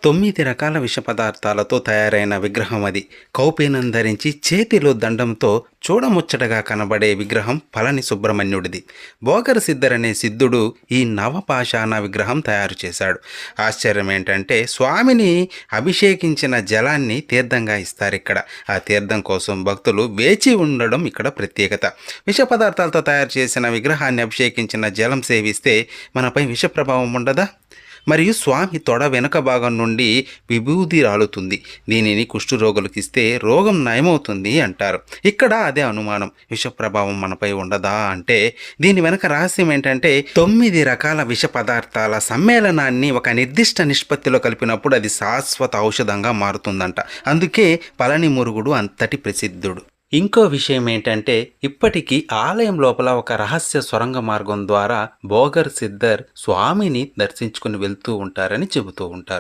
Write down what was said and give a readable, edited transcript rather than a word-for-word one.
9 రకాల విష పదార్థాలతో తయారైన విగ్రహం అది. కౌపీనం ధరించి చేతిలో దండంతో చూడముచ్చటగా కనబడే విగ్రహం పళని సుబ్రహ్మణ్యుడిది. బోగర సిద్ధరనే సిద్ధుడు ఈ నవపాషాణ విగ్రహం తయారు చేశాడు. ఆశ్చర్యం ఏంటంటే స్వామిని అభిషేకించిన జలాన్ని తీర్థంగా ఇస్తారిక్కడ. ఆ తీర్థం కోసం భక్తులు వేచి ఉండడం ఇక్కడ ప్రత్యేకత. విష పదార్థాలతో తయారు చేసిన విగ్రహాన్ని అభిషేకించిన జలం సేవిస్తే మనపై విష ప్రభావం ఉండదా? మరియు స్వామి తొడ వెనుక భాగం నుండి విభూది రాలుతుంది. దీనిని కుష్ఠరోగులకు ఇస్తే రోగం నయమవుతుంది అంటారు. ఇక్కడ అదే అనుమానం, విష ప్రభావం మనపై ఉండదా అంటే దీని వెనక రహస్యం ఏంటంటే 9 రకాల విష పదార్థాల సమ్మేళనాన్ని ఒక నిర్దిష్ట నిష్పత్తిలో కలిపినప్పుడు అది శాశ్వత ఔషధంగా మారుతుందంట. అందుకే పళని మురుగుడు అంతటి ప్రసిద్ధుడు. ఇంకో విషయం ఏంటంటే ఇప్పటికీ ఆలయం లోపల ఒక రహస్య సొరంగ మార్గం ద్వారా బోగర్ సిద్ధర్ స్వామిని దర్శించుకుని వెళ్తూ ఉంటారని చెబుతూ ఉంటారు.